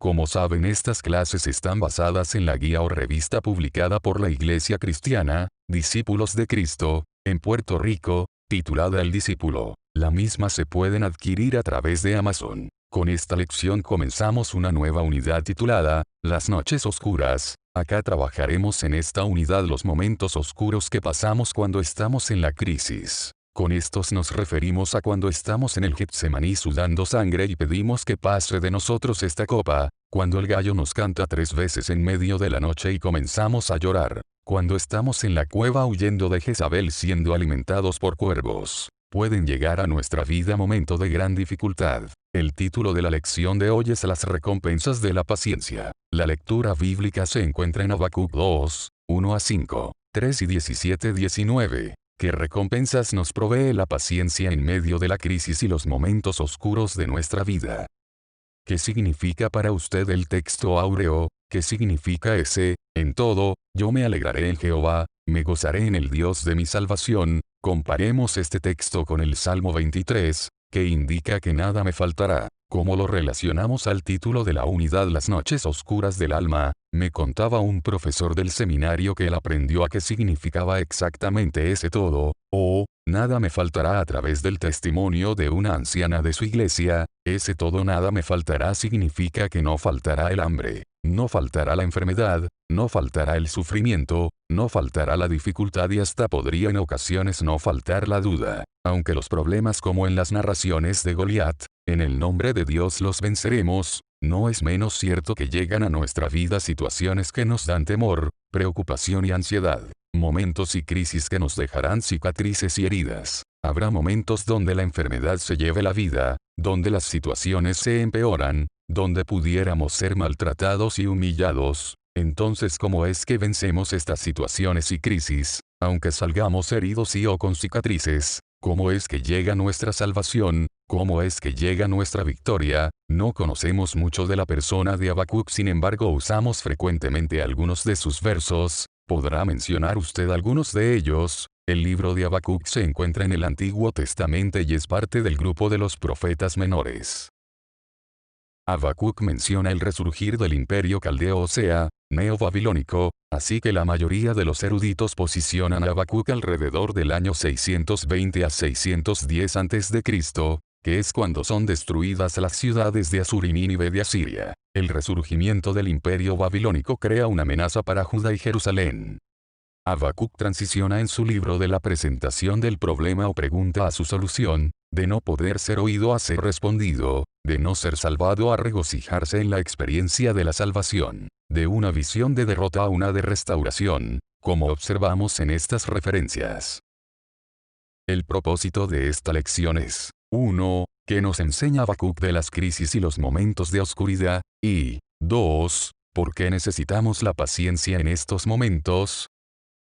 Como saben, estas clases están basadas en la guía o revista publicada por la Iglesia Cristiana, Discípulos de Cristo, en Puerto Rico, titulada El Discípulo. La misma se pueden adquirir a través de Amazon. Con esta lección comenzamos una nueva unidad titulada, Las noches oscuras. Acá trabajaremos en esta unidad los momentos oscuros que pasamos cuando estamos en la crisis. Con estos nos referimos a cuando estamos en el Getsemaní sudando sangre y pedimos que pase de nosotros esta copa, cuando el gallo nos canta 3 veces en medio de la noche y comenzamos a llorar, cuando estamos en la cueva huyendo de Jezabel siendo alimentados por cuervos. Pueden llegar a nuestra vida momentos de gran dificultad. El título de la lección de hoy es Las recompensas de la paciencia. La lectura bíblica se encuentra en Habacuc 2, 1 a 5, 3 y 17-19. ¿Qué recompensas nos provee la paciencia en medio de la crisis y los momentos oscuros de nuestra vida? ¿Qué significa para usted el texto áureo? ¿Qué significa ese, en todo, yo me alegraré en Jehová, me gozaré en el Dios de mi salvación? Comparemos este texto con el Salmo 23, que indica que nada me faltará. ¿Cómo lo relacionamos al título de la unidad Las noches oscuras del alma? Me contaba un profesor del seminario que él aprendió a qué significaba exactamente ese todo, o, nada me faltará a través del testimonio de una anciana de su iglesia. Ese todo nada me faltará significa que no faltará el hambre, no faltará la enfermedad, no faltará el sufrimiento, no faltará la dificultad y hasta podría en ocasiones no faltar la duda. Aunque los problemas como en las narraciones de Goliat, en el nombre de Dios los venceremos, no es menos cierto que llegan a nuestra vida situaciones que nos dan temor, preocupación y ansiedad. Momentos y crisis que nos dejarán cicatrices y heridas. Habrá momentos donde la enfermedad se lleve la vida, donde las situaciones se empeoran, donde pudiéramos ser maltratados y humillados. Entonces, ¿cómo es que vencemos estas situaciones y crisis, aunque salgamos heridos y o con cicatrices? ¿Cómo es que llega nuestra salvación? ¿Cómo es que llega nuestra victoria? No conocemos mucho de la persona de Habacuc, sin embargo usamos frecuentemente algunos de sus versos. ¿Podrá mencionar usted algunos de ellos? El libro de Habacuc se encuentra en el Antiguo Testamento y es parte del grupo de los profetas menores. Habacuc menciona el resurgir del imperio caldeo, o sea, neobabilónico, así que la mayoría de los eruditos posicionan a Habacuc alrededor del año 620 a 610 a.C., que es cuando son destruidas las ciudades de Asur y Nínive de Asiria. El resurgimiento del imperio babilónico crea una amenaza para Judá y Jerusalén. Habacuc transiciona en su libro de la presentación del problema o pregunta a su solución, de no poder ser oído a ser respondido, de no ser salvado a regocijarse en la experiencia de la salvación, de una visión de derrota a una de restauración, como observamos en estas referencias. El propósito de esta lección es, 1. ¿Qué nos enseña Habacuc de las crisis y los momentos de oscuridad? Y, 2. ¿Por qué necesitamos la paciencia en estos momentos?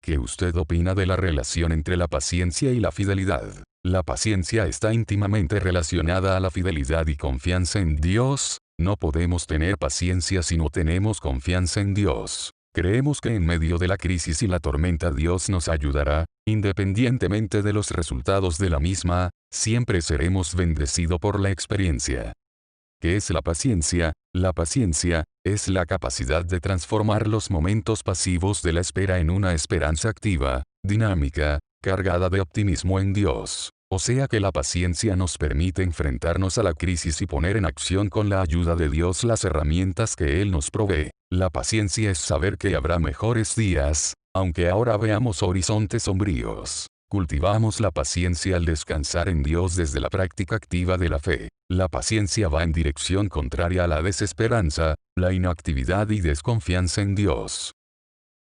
¿Qué usted opina de la relación entre la paciencia y la fidelidad? La paciencia está íntimamente relacionada a la fidelidad y confianza en Dios. No podemos tener paciencia si no tenemos confianza en Dios. Creemos que en medio de la crisis y la tormenta Dios nos ayudará, independientemente de los resultados de la misma, siempre seremos bendecidos por la experiencia. ¿Qué es la paciencia? La paciencia es la capacidad de transformar los momentos pasivos de la espera en una esperanza activa, dinámica, cargada de optimismo en Dios. O sea que la paciencia nos permite enfrentarnos a la crisis y poner en acción con la ayuda de Dios las herramientas que Él nos provee. La paciencia es saber que habrá mejores días, aunque ahora veamos horizontes sombríos. Cultivamos la paciencia al descansar en Dios desde la práctica activa de la fe. La paciencia va en dirección contraria a la desesperanza, la inactividad y desconfianza en Dios.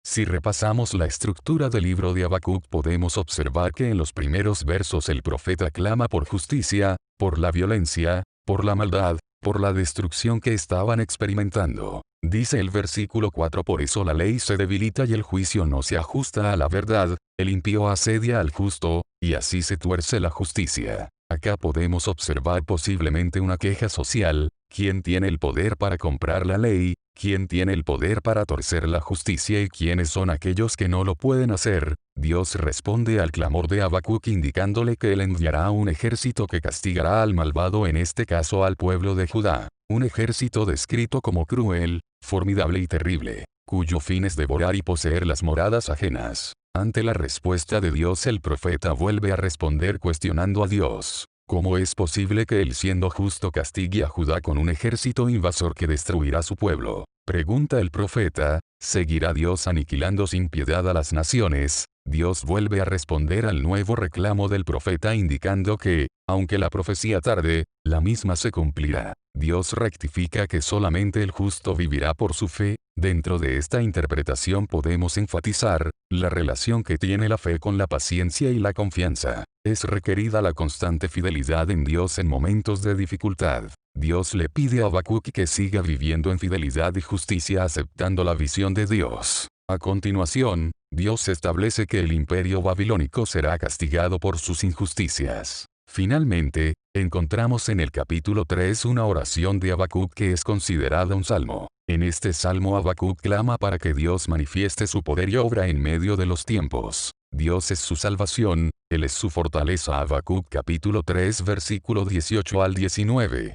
Si repasamos la estructura del libro de Habacuc podemos observar que en los primeros versos el profeta clama por justicia, por la violencia, por la maldad, por la destrucción que estaban experimentando. Dice el versículo 4: por eso la ley se debilita y el juicio no se ajusta a la verdad, el impío asedia al justo, y así se tuerce la justicia. Acá podemos observar posiblemente una queja social. ¿Quién tiene el poder para comprar la ley? ¿Quién tiene el poder para torcer la justicia y quiénes son aquellos que no lo pueden hacer? Dios responde al clamor de Habacuc indicándole que él enviará un ejército que castigará al malvado, en este caso al pueblo de Judá. Un ejército descrito como cruel, formidable y terrible, cuyo fin es devorar y poseer las moradas ajenas. Ante la respuesta de Dios, el profeta vuelve a responder cuestionando a Dios. ¿Cómo es posible que él, siendo justo, castigue a Judá con un ejército invasor que destruirá su pueblo? Pregunta el profeta. ¿Seguirá Dios aniquilando sin piedad a las naciones? Dios vuelve a responder al nuevo reclamo del profeta indicando que, aunque la profecía tarde, la misma se cumplirá. Dios rectifica que solamente el justo vivirá por su fe. Dentro de esta interpretación podemos enfatizar la relación que tiene la fe con la paciencia y la confianza. Es requerida la constante fidelidad en Dios en momentos de dificultad. Dios le pide a Habacuc que siga viviendo en fidelidad y justicia aceptando la visión de Dios. A continuación, Dios establece que el imperio babilónico será castigado por sus injusticias. Finalmente, encontramos en el capítulo 3 una oración de Habacuc que es considerada un salmo. En este salmo Habacuc clama para que Dios manifieste su poder y obra en medio de los tiempos. Dios es su salvación, Él es su fortaleza. Habacuc capítulo 3 versículo 18 al 19.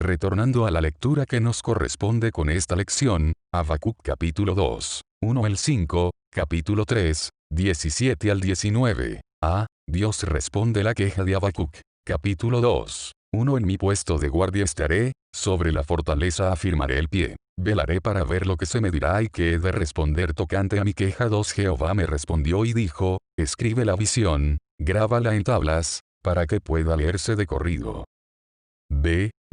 Retornando a la lectura que nos corresponde con esta lección, Habacuc capítulo 2, 1 al 5, capítulo 3, 17 al 19. Dios responde la queja de Habacuc. Capítulo 2. 1 En mi puesto de guardia estaré, sobre la fortaleza afirmaré el pie. Velaré para ver lo que se me dirá y qué he de responder tocante a mi queja. 2 Jehová me respondió y dijo, escribe la visión, grábala en tablas, para que pueda leerse de corrido.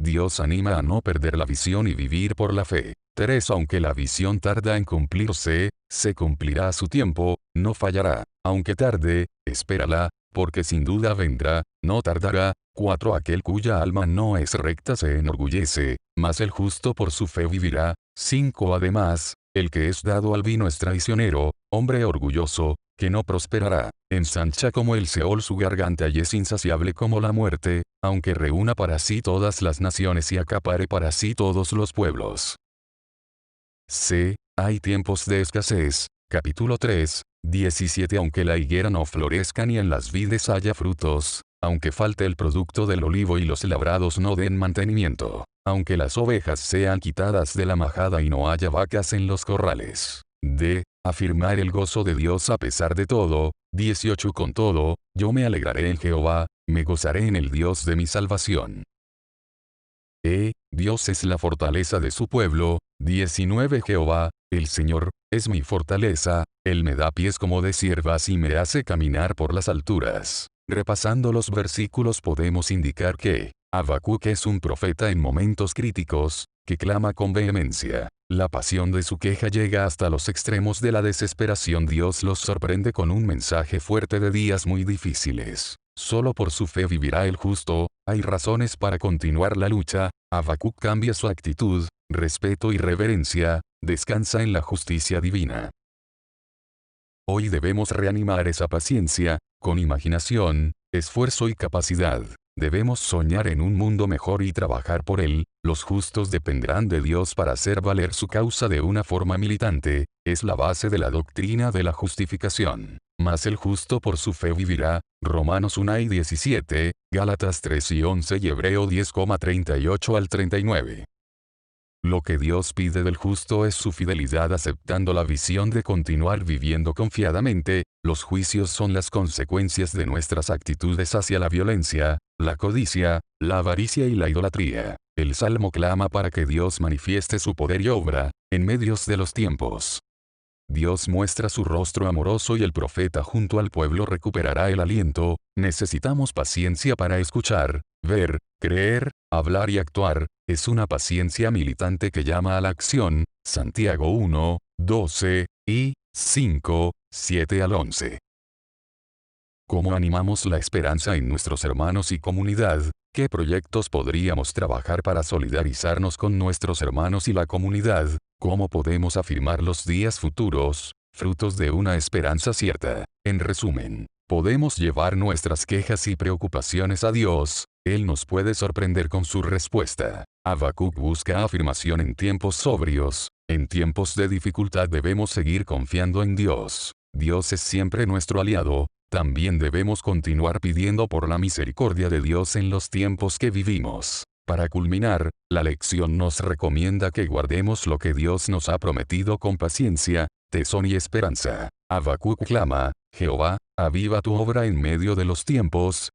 Dios anima a no perder la visión y vivir por la fe. 3 Aunque la visión tarda en cumplirse, se cumplirá a su tiempo, no fallará. Aunque tarde, espérala, porque sin duda vendrá, no tardará. 4 Aquel cuya alma no es recta se enorgullece, mas el justo por su fe vivirá. 5 Además, el que es dado al vino es traicionero, hombre orgulloso, que no prosperará. Ensancha como el Seol su garganta y es insaciable como la muerte, aunque reúna para sí todas las naciones y acapare para sí todos los pueblos. Hay tiempos de escasez. Capítulo 3, 17 Aunque la higuera no florezca ni en las vides haya frutos, aunque falte el producto del olivo y los labrados no den mantenimiento, aunque las ovejas sean quitadas de la majada y no haya vacas en los corrales. Afirmar el gozo de Dios a pesar de todo. 18 Con todo, yo me alegraré en Jehová, me gozaré en el Dios de mi salvación. Dios es la fortaleza de su pueblo. 19 Jehová, el Señor, es mi fortaleza, Él me da pies como de ciervas y me hace caminar por las alturas. Repasando los versículos podemos indicar que Habacuc es un profeta en momentos críticos, que clama con vehemencia. La pasión de su queja llega hasta los extremos de la desesperación. Dios los sorprende con un mensaje fuerte de días muy difíciles. Solo por su fe vivirá el justo. Hay razones para continuar la lucha. Habacuc cambia su actitud, respeto y reverencia, descansa en la justicia divina. Hoy debemos reanimar esa paciencia, con imaginación, esfuerzo y capacidad. Debemos soñar en un mundo mejor y trabajar por él. Los justos dependerán de Dios para hacer valer su causa de una forma militante. Es la base de la doctrina de la justificación. Mas el justo por su fe vivirá. Romanos 1 y 17, Gálatas 3 y 11 y Hebreo 10,38 al 39. Lo que Dios pide del justo es su fidelidad aceptando la visión de continuar viviendo confiadamente. Los juicios son las consecuencias de nuestras actitudes hacia la violencia, la codicia, la avaricia y la idolatría. El Salmo clama para que Dios manifieste su poder y obra, en medios de los tiempos. Dios muestra su rostro amoroso y el profeta junto al pueblo recuperará el aliento. Necesitamos paciencia para escuchar, ver, creer, hablar y actuar. Es una paciencia militante que llama a la acción. Santiago 1, 12 y 5, 7 al 11. ¿Cómo animamos la esperanza en nuestros hermanos y comunidad? ¿Qué proyectos podríamos trabajar para solidarizarnos con nuestros hermanos y la comunidad? ¿Cómo podemos afirmar los días futuros, frutos de una esperanza cierta? En resumen, Podemos llevar nuestras quejas y preocupaciones a Dios, Él nos puede sorprender con su respuesta. Habacuc busca afirmación en tiempos sobrios, en tiempos de dificultad debemos seguir confiando en Dios. Dios es siempre nuestro aliado, también debemos continuar pidiendo por la misericordia de Dios en los tiempos que vivimos. Para culminar, la lección nos recomienda que guardemos lo que Dios nos ha prometido con paciencia, tesón y esperanza. Habacuc clama, Jehová, aviva tu obra en medio de los tiempos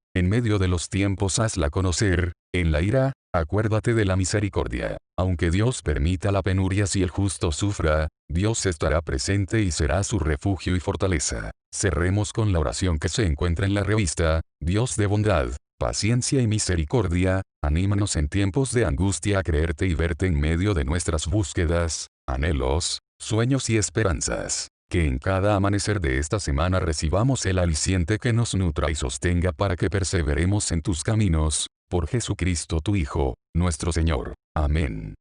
hazla conocer, en la ira, acuérdate de la misericordia. Aunque Dios permita la penuria si el justo sufra, Dios estará presente y será su refugio y fortaleza. Cerremos con la oración que se encuentra en la revista, Dios de bondad, paciencia y misericordia, anímanos en tiempos de angustia a creerte y verte en medio de nuestras búsquedas, anhelos, sueños y esperanzas. Que en cada amanecer de esta semana recibamos el aliciente que nos nutra y sostenga para que perseveremos en tus caminos, por Jesucristo tu Hijo, nuestro Señor. Amén.